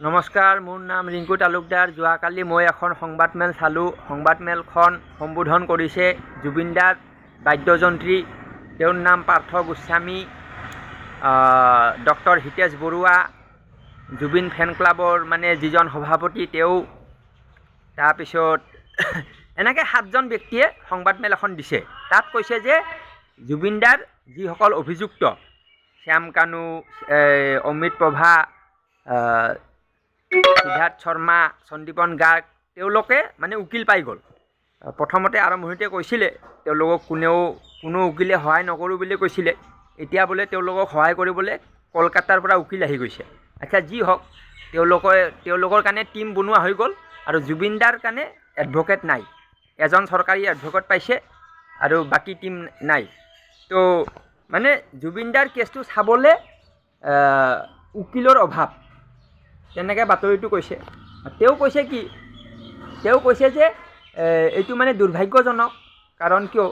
নমস্কাৰ, মোৰ নাম ৰিংকু তালুকদাৰ। যোৱাকালি মই এখন সংবাদমেল চালোঁ। সংবাদমেলখন সম্বোধন কৰিছে জুবিনদাৰ বাদ্যযন্ত্ৰী, তেওঁৰ নাম পাৰ্থ গোস্বামী, ডক্টৰ হিতেশ বৰুৱা, জুবিন ফেন ক্লাবৰ যিজন সভাপতি তেওঁ, তাৰপিছত এনেকৈ 7জন ব্যক্তিয়ে সংবাদমেল এখন দিছে। তাত কৈছে যে জুবিনদাৰ যিসকল অভিযুক্ত, শ্যাম কানু, অমৃত প্ৰভা, সিদ্ধাৰ্থ শৰ্মা, সন্দীপন গাৰ্গ, তেওঁলোকে উকিল পাই গ'ল। প্ৰথমতে আৰম্ভণিতে কৈছিলে তেওঁলোকক কোনো উকিলে সহায় নকৰোঁ বুলি কৈছিলে। এতিয়া বোলে তেওঁলোকক সহায় কৰিবলৈ কলকাতাৰ পৰা উকিল আহি গৈছে। আচ্ছা, যি হওক, তেওঁলোকৰ কাৰণে টীম বনোৱা হৈ গ'ল আৰু জুবিনদাৰ কাৰণে এডভকেট নাই। এজন চৰকাৰী এডভকেট পাইছে আৰু বাকী টীম নাই। তো জুবিনদাৰ কেছটো চাবলৈ উকিলৰ অভাৱ, তেনেকৈ বাতৰিটো কৈছে। তেওঁ কৈছে কি? তেওঁ কৈছে যে এইটো দুৰ্ভাগ্যজনক, কাৰণ কিয়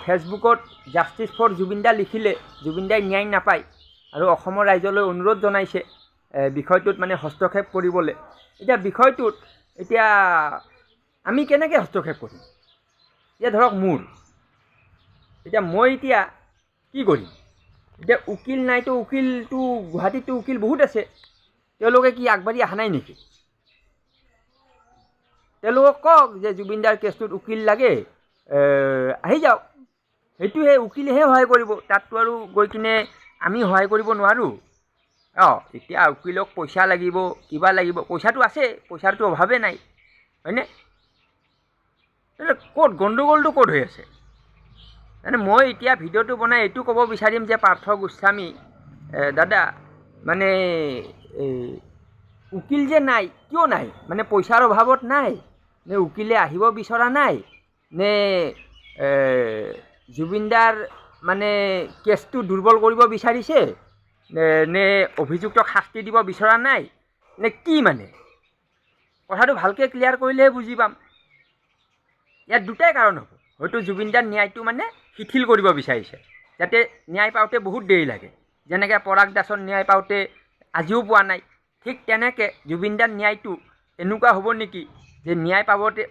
ফেচবুকত জাষ্টিছ ফৰ জুবিনদা লিখিলে জুবিনদাই ন্যায় নাপায় আৰু অসমৰ ৰাইজলৈ অনুৰোধ জনাইছে বিষয়টোত হস্তক্ষেপ কৰিবলৈ। এতিয়া বিষয়টোত আমি কেনেকৈ হস্তক্ষেপ কৰিম? এতিয়া ধৰক এতিয়া মই কি কৰিম? এতিয়া উকিল নাইতো, উকিলটো গুৱাহাটীততো উকিল বহুত আছে, তেওঁলোকে কি আগবাঢ়ি অহা নাই নেকি? তেওঁলোকক কওক যে জুবিনদাৰ কেছটোত উকিল লাগে, আহি যাওক। সেইটোহে, উকিলেহে সহায় কৰিব। তাততো আৰু গৈ কিনে আমি সহায় কৰিব নোৱাৰোঁ। এতিয়া উকিলক পইচা লাগিব, কিবা লাগিব, পইচাটো আছে, পইচাৰতো অভাৱে নাই, হয়নে? ক'ত গণ্ডগোলটো ক'ত হৈ আছে? মই এতিয়া ভিডিঅ'টো বনাই এইটো ক'ব বিচাৰিম যে পাৰ্থ গোস্বামী দাদা, উকিল যে নাই, কিয় নাই? পইচাৰ অভাৱত নাই নে উকিলে আহিব বিচৰা নাই, নে জুবিনদাৰ কেছটো দুৰ্বল কৰিব বিচাৰিছে, নে অভিযুক্তক শাস্তি দিব বিচৰা নাই, নে কি? কথাটো ভালকৈ ক্লিয়াৰ কৰিলেহে বুজি পাম। ইয়াত দুটাই কাৰণ হ'ব। হয়তো জুবিনদাৰ ন্যায়টো শিথিল কৰিব বিচাৰিছে, যাতে ন্যায় পাওঁতে বহুত দেৰি লাগে। যেনেকৈ পৰাগ দাসৰ ন্যায় পাওঁতে আজিও পোৱা নাই, ঠিক তেনেকৈ জুবিনদাৰ ন্যায়টো এনেকুৱা হ'ব নেকি যে ন্যায়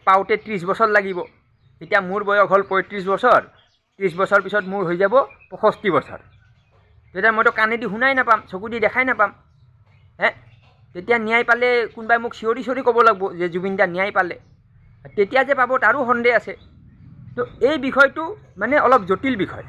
পাওঁতে 30 বছৰ লাগিব। এতিয়া মোৰ বয়স হ'ল 35 বছৰ, 30 বছৰ পিছত মোৰ হৈ যাব 65 বছৰ। তেতিয়া মইতো কাণেদি শুনাই নাপাম, চকু দি দেখাই নাপাম। তেতিয়া ন্যায় পালে কোনোবাই মোক চিঞৰি ক'ব লাগিব যে জুবিনদা ন্যায় পালে। তেতিয়া যে পাব তাৰো সন্দেহ আছে। তো এই বিষয়টো অলপ জটিল বিষয়।